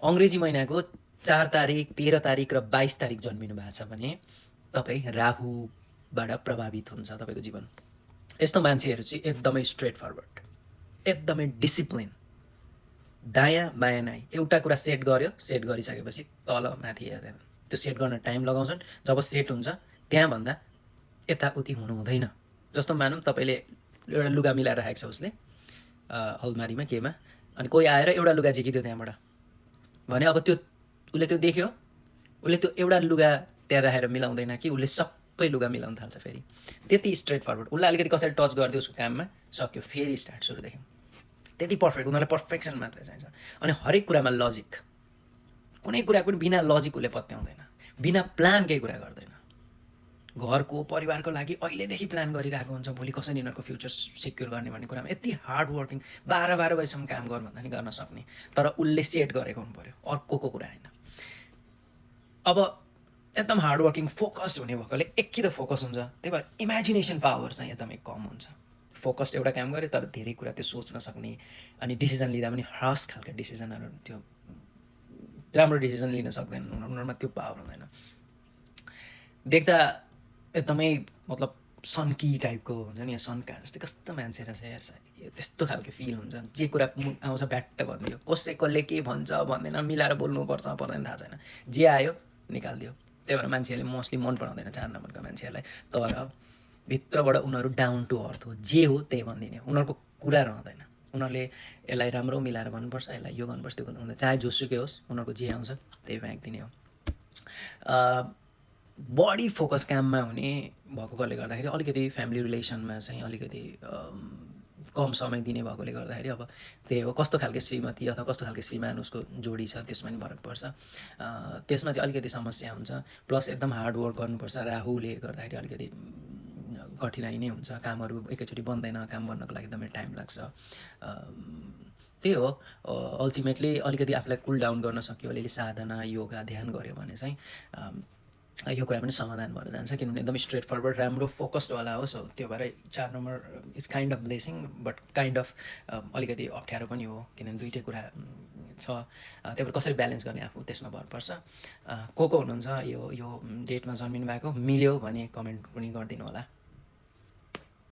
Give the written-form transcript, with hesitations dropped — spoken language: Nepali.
अङ्ग्रेजी महिनाको 4 तारिक, 13 तारिक र 22 तारिक जन्मिनु भएको छ भने तपाईँ राहुबाट प्रभावित हुन्छ तपाईँको जीवन। यस्तो मान्छेहरू चाहिँ एकदमै स्ट्रेट फरवर्ड, एकदमै डिसिप्लिन, दायाँ बायाँ नाइ, एउटा कुरा सेट गर्यो, सेट गरिसकेपछि तल माथि हेर्दैन। त्यो सेट गर्न टाइम लगाउँछन्। जब सेट हुन्छ त्यहाँभन्दा यताउति हुनु हुँदैन। जस्तो मानौँ तपाईँले एउटा लुगा मिलाएर राखेको छ उसले अलमारीमा केमा, अनि कोही आएर एउटा लुगा झिकिदियो त्यहाँबाट भने अब त्यो उसले त्यो देख्यो, उसले त्यो एउटा लुगा त्यहाँ राखेर मिलाउँदैन कि उसले सबै लुगा मिलाउन थाल्छ। फेरि त्यति स्ट्रेट फरवर्ड। उसलाई अलिकति कसरी टच गरिदियो उसको काममा, सक्यो, फेरि स्टार्ट सुरुदेखि। त्यति पर्फेक्ट, उनीहरूलाई पर्फेक्सन मात्रै चाहिन्छ। अनि हरेक कुरामा लजिक, कुनै कुरा पनि बिना लजिक उसले पत्याउँदैन, बिना प्लान केही कुरा गर्दैन। घरको परिवारको लागि अहिलेदेखि प्लान गरिरहेको हुन्छ, भोलि कसरी यिनीहरूको फ्युचर सिक्योर गर्ने भन्ने कुरामा यति हार्ड वर्किङ, 12 बजीसम्म काम गर भन्दा नि गर्न सक्ने। तर उसले सेट गरेको हुनु पऱ्यो, अर्कोको कुरा होइन। अब एकदम हार्ड वर्किङ फोकस हुने भएकोले एकै त फोकस हुन्छ, त्यही भएर इमेजिनेसन पावर चाहिँ एकदमै कम हुन्छ। फोकस्ड एउटा काम गरे तर धेरै कुरा त्यो सोच्न सक्ने, अनि डिसिजन लिँदा पनि हर्स खालको डिसिजनहरू, त्यो राम्रो डिसिजन लिन सक्दैन उनीहरूमा, त्यो पावर हुँदैन। देख्दा एकदमै मतलब सन्की टाइपको हुन्छ नि, सन्का जस्तै कस्तो मान्छे रहेछ यार, त्यस्तो खालको फिल हुन्छ। जे कुरा आउँछ ब्याट्ट भनिदियो, कसले के भन्छ भन्दैन, मिलाएर बोल्नुपर्छ पर्दैन थाहा छैन, जे आयो निकालिदियो। त्यही भएर मान्छेहरूले मोस्टली मन पराउँदैन 4 नम्बरका मान्छेहरूलाई। तर भित्रबाट उनीहरू डाउन टु अर्थ हो, जे हो त्यही भनिदिने, उनीहरूको कुरा रहँदैन। उनीहरूले यसलाई राम्रो मिलाएर भन्नुपर्छ, यसलाई यो गर्नुपर्छ, त्यो गर्नु, चाहे जोसुकै होस्, उनीहरूको जे आउँछ त्यही फ्याँक्दिने हो। बडी फोकस काममा हुने भएकोले गर्दाखेरि अलिकति फ्यामिली रिलेसनमा चाहिँ अलिकति कम समय दिने भएकोले गर्दाखेरि अब त्यही हो, कस्तो खालको श्रीमती अथवा कस्तो खालको श्रीमान उसको जोडी छ त्यसमा नि फरक पर्छ। त्यसमा चाहिँ अलिकति समस्या हुन्छ। प्लस एकदम हार्ड वर्क गर्नुपर्छ, राहुले गर्दाखेरि अलिकति कठिनाइ नै हुन्छ। कामहरू एकैचोटि बन्दैन, काम बन्नको लागि एकदमै टाइम लाग्छ। त्यही हो, अल्टिमेटली अलिकति आफूलाई कुल डाउन गर्न सक्यो, अलिअलि साधना योगा ध्यान गऱ्यो भने चाहिँ यो कुरा पनि समाधान भएर जान्छ। किनभने एकदम स्ट्रेट फरवर्ड राम्रो फोकस्डवाला हो। सो त्यो भएर 4 number is kind of blessing, but kind of अलिकति अप्ठ्यारो पनि हो, किनभने दुइटै कुरा छ। त्यही भएर कसरी ब्यालेन्स गर्ने आफू त्यसमा भर पर्छ। को हुनुहुन्छ यो डेटमा जन्मिनु भएको, मिल्यो भने कमेन्ट पनि गरिदिनु होला।